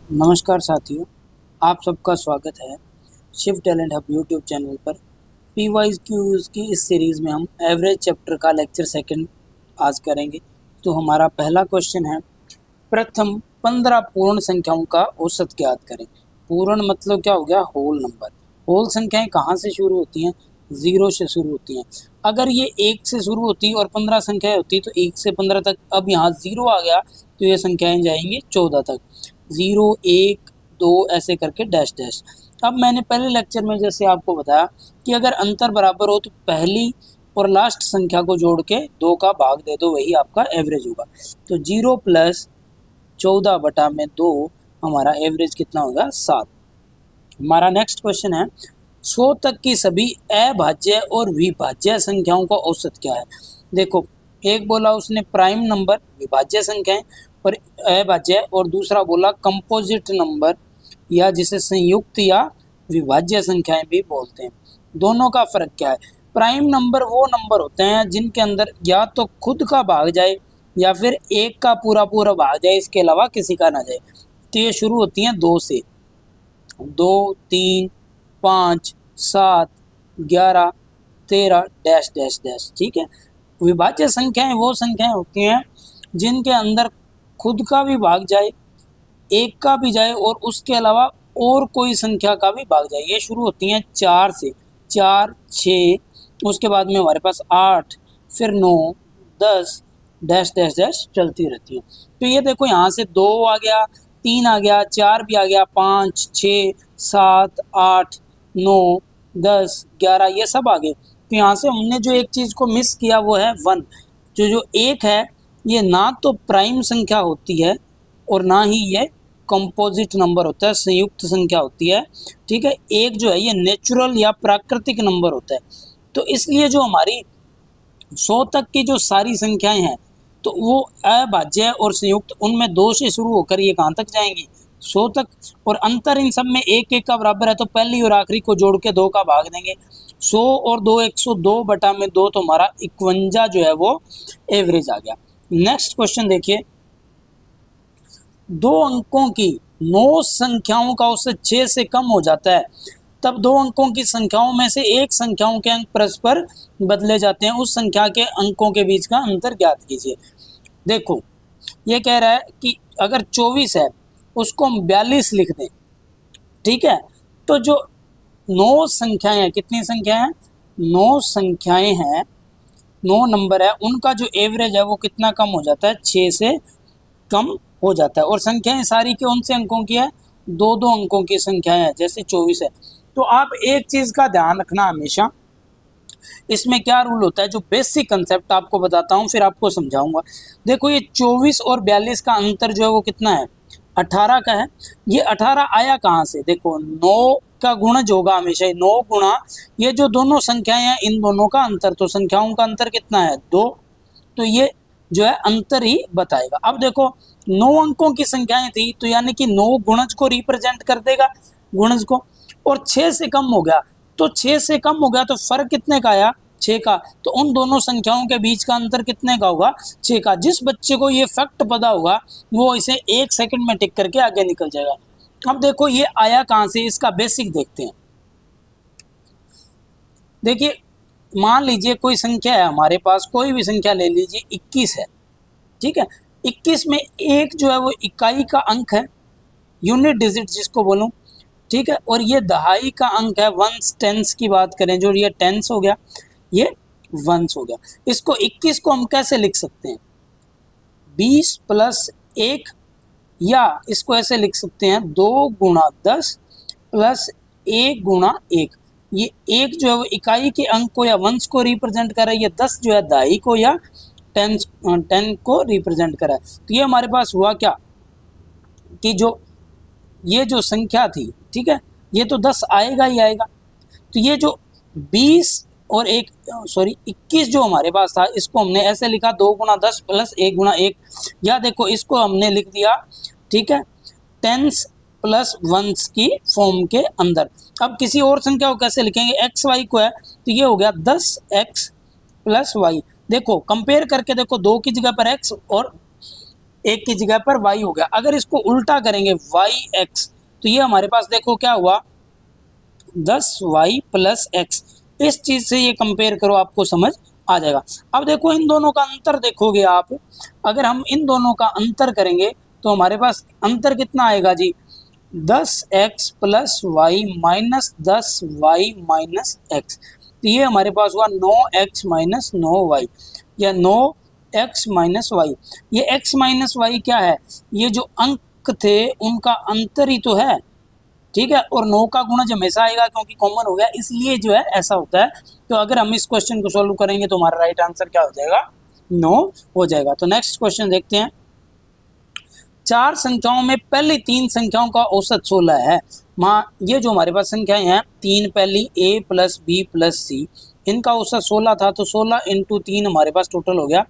नमस्कार साथियों, आप सबका स्वागत है Shiv talent hub YouTube channel पर। पी वाई क्यूज़ की इस सीरीज़ में हम एवरेज चैप्टर का लेक्चर सेकंड आज करेंगे। तो हमारा पहला क्वेश्चन है, प्रथम 15 पूर्ण संख्याओं का औसत ज्ञात करें। पूर्ण मतलब क्या हो गया? Whole number. होल संख्याएं कहाँ से शुरू होती हैं? 0 से शुरू होती हैं। अगर ये 1 से शुरू होती और 15 संख्याएं होती तो 1 से 15 तक, अब यहाँ 0 आ गया तो ये संख्याएं जाएंगी 14 तक। 0 1 2 ऐसे करके डैश डैश। अब मैंने पहले लेक्चर में जैसे आपको बताया कि अगर अंतर बराबर हो तो पहली और लास्ट संख्या को जोड़ के 2 का भाग दे दो, वही आपका एवरेज होगा। तो 0 + 14/2 हमारा एवरेज कितना होगा? 7। हमारा नेक्स्ट क्वेश्चन है, 100 तक की सभी अभाज्य और विभाज्य संख्याओं का औसत क्या है। देखो, एक बोला उसने प्राइम नंबर विभाज्य संख्याएं और अभाज्य, और दूसरा बोला कंपोजिट नंबर या जिसे संयुक्त या विभाज्य संख्याएं भी बोलते हैं। दोनों का फर्क क्या है? प्राइम नंबर वो नंबर होते हैं जिनके अंदर या तो खुद का भाग जाए या फिर एक का पूरा पूरा भाग जाए, इसके अलावा किसी का ना जाए। तो ये शुरू होती हैं 2 से। 2 3 5 7 11 13 डैश डैश डैश। ठीक है। विभाज्य संख्याएं वो संख्याएं होती हैं जिनके अंदर खुद का भी भाग जाए, एक का भी जाए और उसके अलावा और कोई संख्या का भी भाग जाए। ये शुरू होती हैं 4 से। 4 6, उसके बाद में हमारे पास 8, फिर 9 10 डैश डैश डैश चलती रहती है। तो ये देखो, यहाँ से 2 आ गया, 3 आ गया, 4 भी आ गया, 5 6 7 8 9 10 11 ये सब आ गए। तो यहाँ से हमने जो एक चीज़ को मिस किया वो है 1। जो एक है ये ना तो प्राइम संख्या होती है और ना ही ये कंपोजिट नंबर होता है, संयुक्त संख्या होती है। ठीक है। एक जो है ये नेचुरल या प्राकृतिक नंबर होता है। तो इसलिए जो हमारी 100 तक की जो सारी संख्याएं हैं तो वो अभाज्य और संयुक्त, उनमें 2 से शुरू होकर ये कहाँ तक जाएंगी? 100 तक। और अंतर इन सब में एक एक का बराबर है, तो पहली और आखिरी को जोड़ के 2 का भाग देंगे। 100 और 2 102/2 तो हमारा 51 जो है वो एवरेज आ गया। नेक्स्ट क्वेश्चन देखिए, 2 अंकों की 9 संख्याओं का औसत 6 से कम हो जाता है, तब 2 अंकों की संख्याओं में से एक संख्याओं के अंक परस्पर बदले जाते हैं, उस संख्या के अंकों के बीच का अंतर ज्ञात कीजिए। देखो, ये कह रहा है कि अगर 24 है उसको हम 42 लिख दें। ठीक है। तो जो 9 संख्याएं हैं, कितनी संख्याएं हैं? 9 संख्याएं हैं, 9 नंबर है, उनका जो एवरेज है वो कितना कम हो जाता है? 6 से कम हो जाता है। और संख्याएं सारी कौन से अंकों की है? 2-2 अंकों की संख्याएं हैं, जैसे 24 है। तो आप एक चीज का ध्यान रखना हमेशा, इसमें क्या रूल होता है, जो बेसिक कंसेप्ट आपको बताता हूँ फिर आपको समझाऊंगा। देखो, ये 24 और 42 का अंतर जो है वो कितना है? 18 का है। ये 18 आया कहाँ से? देखो, 9 का गुणज होगा हमेशा, 9 गुणा ये जो दोनों संख्याएं हैं इन दोनों का अंतर, तो संख्याओं का अंतर कितना है? 2। तो ये जो है अंतर ही बताएगा। अब देखो, 9 अंकों की संख्याएं थी तो यानी कि 9 गुणज को रिप्रेजेंट कर देगा, गुणज को। और 6 से कम हो गया, तो 6 से कम हो गया तो फर्क कितने का आया? 6 का। तो उन दोनों संख्याओं के बीच का अंतर कितने का होगा? 6 का। जिस बच्चे को ये फैक्ट पता होगा वो इसे 1 सेकंड में टिक करके आगे निकल जाएगा। अब देखो, ये आया कहां से, इसका बेसिक देखते हैं। देखिए, मान लीजिए कोई संख्या है हमारे पास, कोई भी संख्या ले लीजिए, 21 है। ठीक है। 21 में एक जो है वो इकाई का अंक है, यूनिट डिजिट जिसको बोलूं। ठीक है। और ये दहाई का अंक है, वंस टेंस की बात करें जो ये टेंस हो गया, ये वंस हो गया। इसको 21 को हम कैसे लिख सकते हैं? 20 + 1, या इसको ऐसे लिख सकते हैं 2 × 10 + 1 × 1। ये 1 जो है वो इकाई के अंक को या वंश को रिप्रेजेंट कर रहा है, ये 10 जो है दहाई को या 10 को रिप्रेजेंट कर रहा है। तो ये हमारे पास हुआ क्या कि जो ये जो संख्या थी, ठीक है, ये तो 10 आएगा ही आएगा। तो ये जो 20 और 21 जो हमारे पास था, इसको हमने ऐसे लिखा 2 × 10 + 1 × 1। या देखो, इसको हमने लिख दिया, ठीक है, टेंस प्लस वंस की फॉर्म के अंदर। अब किसी और संख्या को कैसे लिखेंगे? एक्स वाई को है तो ये हो गया 10x + y। देखो, कंपेयर करके देखो, 2 की जगह पर x और एक की जगह पर y हो गया। अगर इसको उल्टा करेंगे yx, तो ये हमारे पास देखो क्या हुआ 10y प्लस x। इस चीज से ये कंपेयर करो, आपको समझ आ जाएगा। अब देखो इन दोनों का अंतर देखोगे आप, अगर हम इन दोनों का अंतर करेंगे तो हमारे पास अंतर कितना आएगा जी, 10x plus y minus 10y minus x। तो ये हमारे पास हुआ 9x माइनस 9y या 9x माइनस वाई। ये x माइनस वाई क्या है, ये जो अंक थे उनका अंतर ही तो है, ठीक है। और 9 का गुणज हमेशा आएगा क्योंकि कॉमन हो गया, इसलिए जो है ऐसा होता है। तो अगर हम इस क्वेश्चन को सॉल्व करेंगे तो हमारा राइट आंसर क्या हो जाएगा, 9 हो जाएगा। तो नेक्स्ट क्वेश्चन देखते हैं। चार संख्याओं में पहली तीन संख्याओं का औसत 16 है। ये जो हमारे पास संख्याएं हैं, तीन पहली a प्लस बी प्लस सी, इनका औसत 16 था, तो 16 इंटू 3 हमारे पास टोटल हो गया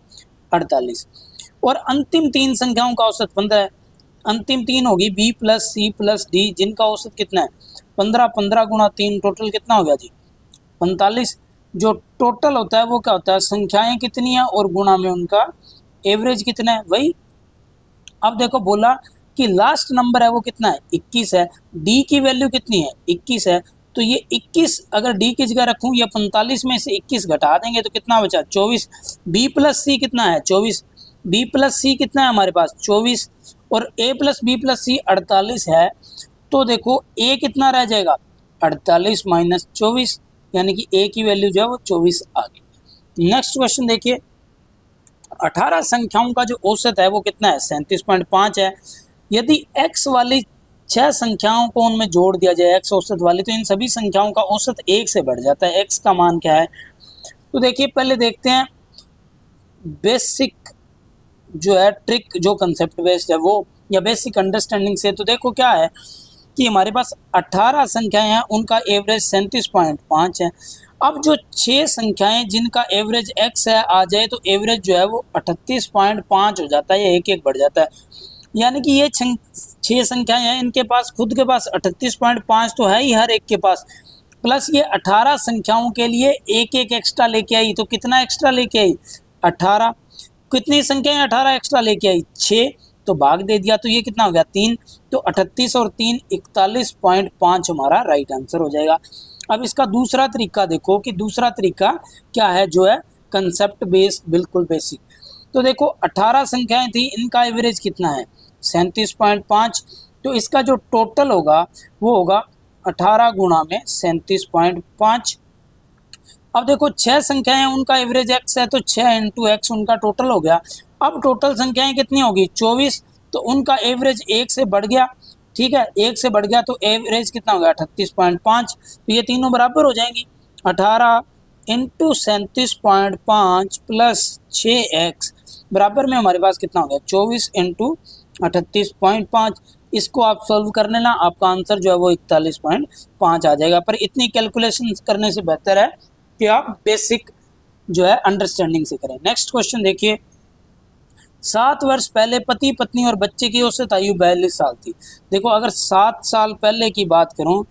48। और अंतिम तीन संख्याओं का औसत 15 है। अंतिम तीन होगी b plus c plus d, जिनका औसत कितना है 15। 15 गुणा 3 टोटल कितना हो गया जी 45। जो टोटल होता है वो क्या होता है, संख्याएं कितनी है और गुणा में उनका एवरेज कितना है, वही। अब देखो बोला कि लास्ट नंबर है वो कितना है 21 है, डी की वैल्यू कितनी है 21 है, तो ये 21 अगर डी की जगह रखूं या 45 में से 21 घटा देंगे तो कितना बचा 24। बी प्लस सी कितना है 24, बी प्लस सी कितना है हमारे पास 24, और ए प्लस बी प्लस सी 48 है। तो देखो ए कितना रह जाएगा 48 माइनस 24, यानी कि ए की वैल्यू जो है वो 24 आ गई। नेक्स्ट क्वेश्चन देखिए, 18 संख्याओं का जो औसत है वो कितना है 37.5 है। यदि x वाली 6 संख्याओं को उनमें जोड़ दिया जाए x औसत वाली, तो इन सभी संख्याओं का औसत 1 से बढ़ जाता है। x का मान क्या है, तो देखिए पहले देखते हैं बेसिक जो है ट्रिक, जो कंसेप्ट बेस्ड है वो, या बेसिक अंडरस्टैंडिंग से। तो देखो क्या है कि हमारे पास 18 संख्याएं हैं, उनका एवरेज 37.5 है। अब जो 6 संख्याएं जिनका एवरेज x है आ जाए, तो एवरेज जो है वो 38.5 हो जाता है, एक एक बढ़ जाता है। यानी कि ये 6 संख्याएं हैं, इनके पास खुद के पास 38.5 तो है ही हर एक के पास, प्लस ये 18 संख्याओं के लिए एक एक एक्स्ट्रा लेके आई। तो कितना एक्स्ट्रा लेके आई 18। कितनी संख्याएं 18 एक्स्ट्रा लेके आई 6, तो भाग दे दिया, तो ये कितना हो गया 3। तो 38 और 3 41.5 हमारा राइट आंसर हो जाएगा। अब इसका दूसरा तरीका देखो कि दूसरा तरीका क्या है, जो है कंसेप्ट बेस्ड, बिल्कुल बेसिक। तो देखो 18 संख्याएं थी, इनका एवरेज कितना है 37.5, तो इसका जो टोटल होगा वो होगा 18 गुणा में 37.5। अब देखो 6 संख्याएं उनका एवरेज x है, तो 6 इंटू एक्स उनका टोटल हो गया। अब टोटल संख्याएं कितनी होगी 24, तो उनका एवरेज 1 से बढ़ गया, ठीक है 1 से बढ़ गया, तो एवरेज कितना हो गया 38.5। तो ये तीनों बराबर हो जाएंगी, 18 इंटू 37.5 प्लस 6x बराबर में हमारे पास कितना हो गया 24 इंटू 38.5। इसको आप सॉल्व करने ना, आपका आंसर जो है वो 41.5 आ जाएगा। पर इतनी कैलकुलेशन करने से बेहतर है कि आप बेसिक जो है अंडरस्टैंडिंग से करें। नेक्स्ट क्वेश्चन देखिए, 7 वर्ष पहले पति पत्नी और बच्चे की औसत आयु 42 साल थी। देखो अगर 7 साल पहले की बात करूं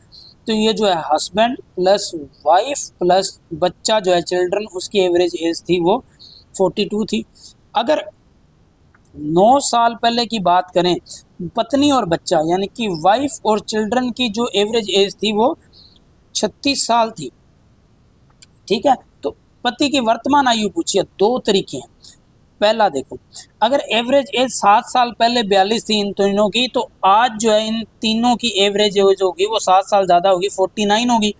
तो ये जो है हस्बैंड प्लस वाइफ प्लस बच्चा जो है चिल्ड्रन, उसकी एवरेज एज थी वो 42 थी। अगर 9 साल पहले की बात करें, पत्नी और बच्चा यानी कि वाइफ और चिल्ड्रन की जो एवरेज एज थी वो 36 साल थी, ठीक है। तो पति की वर्तमान आयु पूछिए, दो तरीके हैं। पहला देखो, अगर एवरेज एज 7 साल पहले 42 थी इन तीनों की, तो आज जो है इन तीनों की एवरेज एज होगी वो 7 साल ज़्यादा होगी, 49 होगी।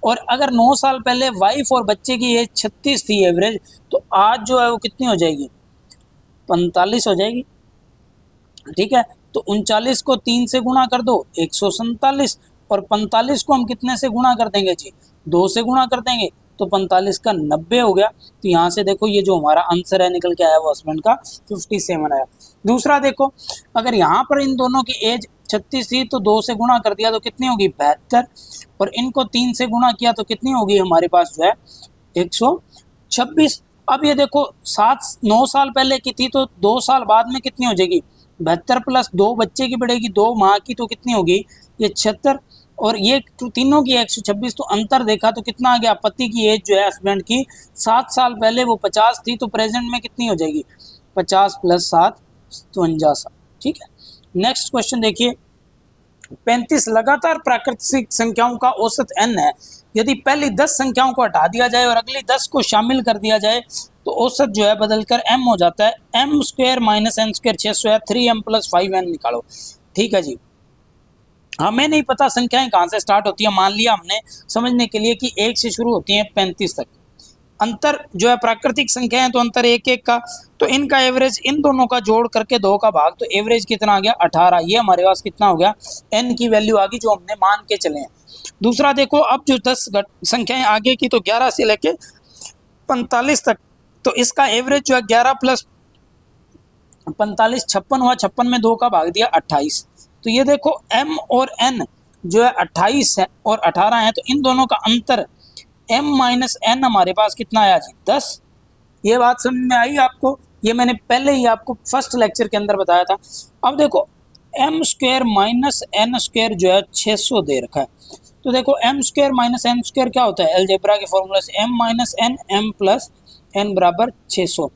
और अगर 9 साल पहले वाइफ और बच्चे की एज 36 थी एवरेज, तो आज जो है वो कितनी हो जाएगी 45 हो जाएगी, ठीक है। तो 39 को 3 से गुणा कर दो 147, और 45 को हम कितने से गुणा कर देंगे जी 2 से गुणा कर देंगे, तो 45 का 90 हो गया। तो यहाँ से देखो ये जो हमारा आंसर है निकल के आया वो हस्बैंड का 57 आया। दूसरा देखो, अगर यहाँ पर इन दोनों की एज 36 थी तो 2 से गुणा कर दिया तो कितनी होगी 72, और इनको 3 से गुणा किया तो कितनी होगी हमारे पास जो है 126। अब ये देखो 9 साल पहले की थी, तो 2 साल बाद में कितनी हो जाएगी 72 प्लस 2 बच्चे की बढ़ेगी 2 माह की, तो कितनी होगी ये 76, और ये तीनों की 126। तो अंतर देखा तो कितना आ गया, पति की एज जो है हस्बैंड की 7 साल पहले वो 50 थी, तो प्रेजेंट में कितनी हो जाएगी 50 प्लस 7 57। ठीक है, नेक्स्ट क्वेश्चन देखिए, 35 लगातार प्राकृतिक संख्याओं का औसत n है। यदि पहली 10 संख्याओं को हटा दिया जाए और अगली 10 को शामिल कर दिया जाए तो औसत जो है बदलकर m हो जाता है। m square minus n square 600 है, 3m प्लस 5n निकालो। ठीक है जी, हमें नहीं पता संख्याएं कहाँ से स्टार्ट होती है, मान लिया हमने समझने के लिए कि 1 से शुरू होती हैं 35 तक। अंतर जो है प्राकृतिक संख्या है तो अंतर 1 1 का, तो इनका एवरेज इन दोनों का जोड़ करके 2 का भाग, तो एवरेज कितना आ गया 18। ये हमारे पास कितना हो गया, n की वैल्यू आ गई जो हमने मान के चले हैं। दूसरा देखो, अब जो 10 संख्याएं आगे की तो 11 से लेके 45 तक, तो इसका एवरेज जो है 11 प्लस 45 56 हुआ, 56 में 2 का भाग दिया 28। तो ये देखो m और n जो है 28 है और 18 है, तो इन दोनों का अंतर m माइनस n हमारे पास कितना आया जी 10। ये बात समझ में आई आपको, ये मैंने पहले ही आपको फर्स्ट लेक्चर के अंदर बताया था। अब देखो m square minus n square जो है 600 दे रखा है, तो देखो m square minus n square क्या होता है, अलजेब्रा के फॉर्मूला से m minus n m plus n बराबर 600।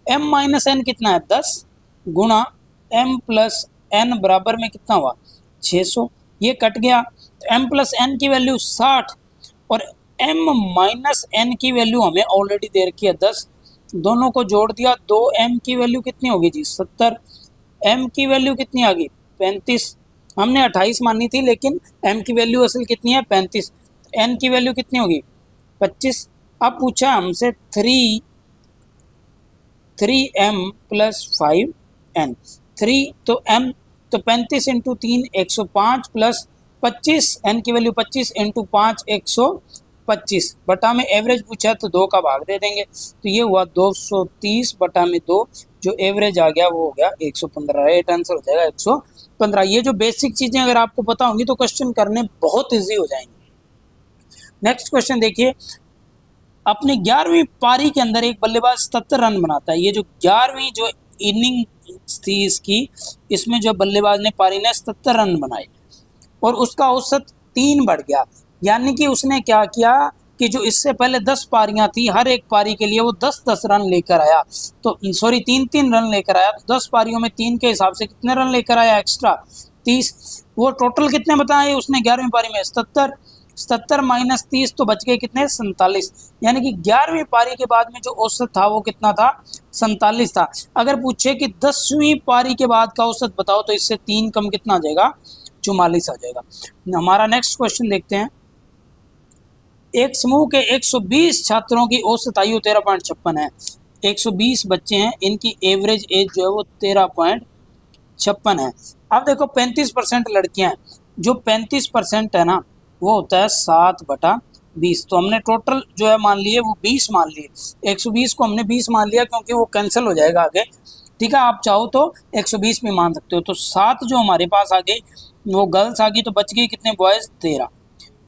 m माइनस n कितना है 10 गुणा m प्लस n बराबर में कितना हुआ 600, ये कट गया, तो m प्लस n की वैल्यू 60 और m माइनस n की वैल्यू हमें ऑलरेडी दे रखी है 10, दोनों को जोड़ दिया, 2m की वैल्यू कितनी होगी जी 70, m की वैल्यू कितनी आ गई 35, हमने 28 मानी थी लेकिन m की वैल्यू असल कितनी है 35, n की वैल्यू कितनी होगी 25। अब पूछा हमसे 3m प्लस 5n, 3 तो m तो 35 इंटू 3 105 प्लस 25 n की वैल्यू 25 इंटू 5 125 बटा में एवरेज पूछा तो 2 का भाग दे देंगे, तो ये हुआ 230 बटा में 2, जो एवरेज आ गया वो हो गया 115। राइट आंसर हो जाएगा 115। ये जो बेसिक चीजें अगर आपको पता होंगी तो क्वेश्चन करने बहुत ईजी हो जाएंगे। नेक्स्ट क्वेश्चन देखिए, अपनी 11वीं पारी के अंदर एक बल्लेबाज 77 रन बनाता है। ये जो 11वीं जो इनिंग थी इसकी, इसमें जो बल्लेबाज ने पारी ने 77 रन बनाए और उसका औसत 3 बढ़ गया, यानी कि उसने क्या किया कि जो इससे पहले 10 पारियां थी, हर एक पारी के लिए वो 10-10 रन लेकर आया, तो सॉरी 3-3 रन लेकर आया, तो 10 पारियों में 3 के हिसाब से कितने रन लेकर आया एक्स्ट्रा 30। वो टोटल कितने बताए उसने 11वीं पारी में 77, 77 माइनस 30 तो बच गए कितने 47, यानी कि 11वीं पारी के बाद में जो औसत था वो कितना था 47 था। अगर पूछे कि 10वीं पारी के बाद का औसत बताओ तो इससे 3 कम कितना आ जाएगा 44 आ जाएगा। हमारा नेक्स्ट क्वेश्चन देखते हैं, एक समूह के 120 छात्रों की औसत आयु 13.56 है। 120 बच्चे हैं, इनकी एवरेज एज जो है वो 13.56 है। अब देखो 35% लड़कियां हैं, जो 35% है ना वो होता है 7/20, तो हमने टोटल जो है मान लिए वो 20 मान लिए, 120 को हमने 20 मान लिया क्योंकि वो कैंसिल हो जाएगा आगे। ठीक है, आप चाहो तो 120 में मान सकते हो, तो 7 जो हमारे पास आ गई वो गर्ल्स आ गई, तो बच गई कितने बॉयज 13।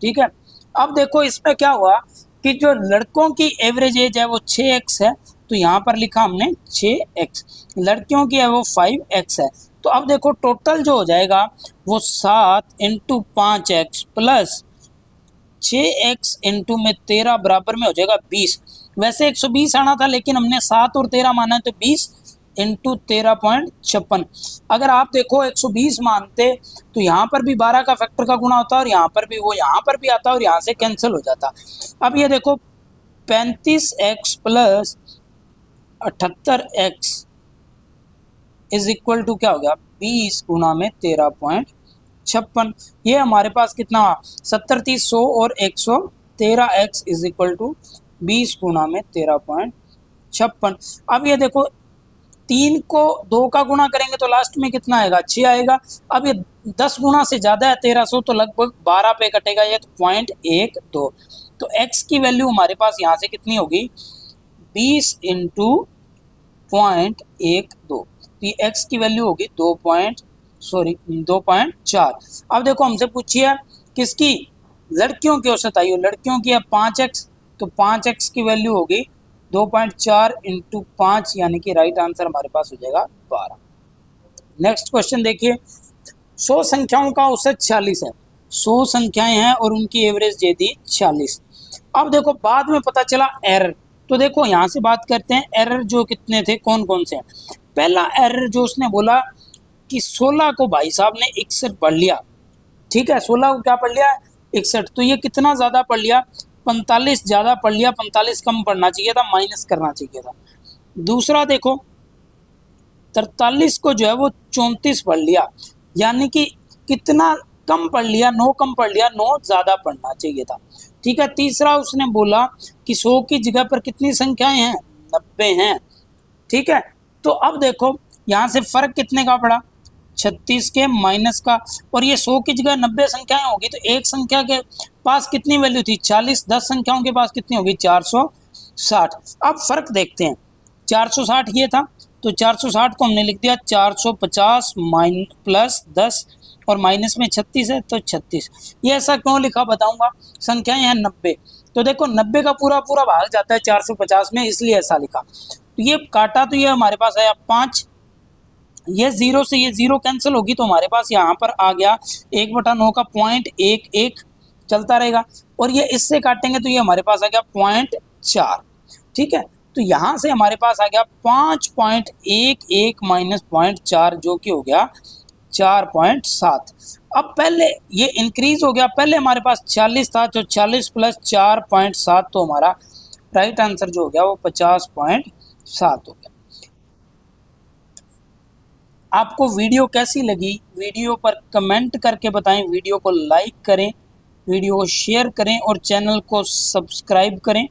ठीक है, अब देखो इसमें क्या हुआ कि जो लड़कों की एवरेज एज है वो 6x है, तो यहाँ पर लिखा हमने 6x, लड़कियों की है वो 5x है। तो अब देखो टोटल जो हो जाएगा वो 7 into 5x plus 6x into में 13 बराबर में हो जाएगा 20। वैसे 120 आना था लेकिन हमने 7 और 13 माना है, तो 20 इंटू 13.56। अगर आप देखो 120 मानते तो यहाँ पर भी 12 का फैक्टर का गुणा होता और यहाँ पर भी वो यहाँ पर भी आता और यहाँ से कैंसिल हो जाता। अब ये देखो 35x plus 78x is equal to क्या हो गया 20 गुणा में 13.56। ये हमारे पास कितना 70 30 100 और 113x इज इक्वल टू 20 गुणा में 13.56। अब ये देखो 3 को 2 का गुणा करेंगे तो लास्ट में कितना आएगा 6 आएगा। अब ये 10 गुना से ज़्यादा है 1300, तो लगभग 12 पे कटेगा ये, तो 0.12। तो x की वैल्यू हमारे पास यहाँ से कितनी होगी 20 इंटू 0.12, तो ये x की वैल्यू होगी 2.4। अब देखो हमसे पूछिए किसकी, लड़कियों की औसत आयु, लड़कियों की है 5x, तो 5x की वैल्यू होगी 2.4 इंटू 5, यानी कि राइट आंसर हमारे पास हो जाएगा 12। नेक्स्ट क्वेश्चन देखिए, 100 संख्याओं का औसत 46 है। 100 संख्याएं हैं और उनकी एवरेज दे दी 46। अब देखो बाद में पता चला एरर, तो देखो यहाँ से बात करते हैं एरर जो कितने थे, कौन कौन से हैं। पहला एरर जो उसने बोला कि 16 को भाई साहब ने 61 पढ़ लिया, ठीक है, 16 को क्या पढ़ लिया, 61, तो ये कितना ज़्यादा पढ़ लिया, 45 ज़्यादा पढ़ लिया, 45 कम पढ़ना चाहिए था, माइनस करना चाहिए था। दूसरा देखो 43 को जो है वो 34 पढ़ लिया, यानी कि कितना कम पढ़ लिया, 9 कम पढ़ लिया, 9 ज़्यादा पढ़ना चाहिए था, ठीक है। तीसरा उसने बोला कि 100 की जगह पर कितनी संख्याएं हैं, 90 हैं, ठीक है। तो अब देखो यहाँ से फर्क कितने का पड़ा, 36 के माइनस का, और ये 100 की जगह 90 संख्याएं होगी तो एक संख्या के पास कितनी वैल्यू थी 40, 10 संख्याओं के पास कितनी होगी 460। अब फर्क देखते हैं, 460 ये था, तो 460 को हमने लिख दिया 450 प्लस 10 और माइनस में 36 है तो 36। ये ऐसा क्यों लिखा बताऊंगा, संख्याएं हैं 90, तो देखो 90 का पूरा पूरा भाग जाता है 450 में, इसलिए ऐसा लिखा। तो ये काटा तो ये हमारे पास आया 5, ये 0 से ये 0 कैंसिल होगी तो हमारे पास यहाँ पर आ गया 1/9 का 0.11 चलता रहेगा, और ये इससे काटेंगे तो ये हमारे पास आ गया 0.4, ठीक है। तो यहाँ से हमारे पास आ गया 5.11 माइनस 0.4 जो कि हो गया 4.7। अब पहले ये इंक्रीज हो गया, पहले हमारे पास 40 था, तो 40 प्लस 4.7 तो हमारा राइट आंसर जो हो गया वो 50.7 हो गया। आपको वीडियो कैसी लगी, वीडियो पर कमेंट करके बताएं, वीडियो को लाइक करें, वीडियो को शेयर करें और चैनल को सब्सक्राइब करें।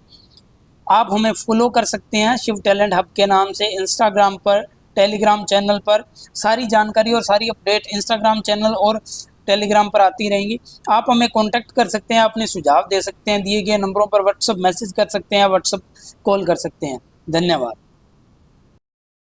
आप हमें फॉलो कर सकते हैं शिव टैलेंट हब के नाम से, इंस्टाग्राम पर, टेलीग्राम चैनल पर। सारी जानकारी और सारी अपडेट इंस्टाग्राम चैनल और टेलीग्राम पर आती रहेंगी। आप हमें कांटेक्ट कर सकते हैं, अपने सुझाव दे सकते हैं, दिए गए नंबरों पर व्हाट्सएप मैसेज कर सकते हैं, व्हाट्सएप कॉल कर सकते हैं। धन्यवाद।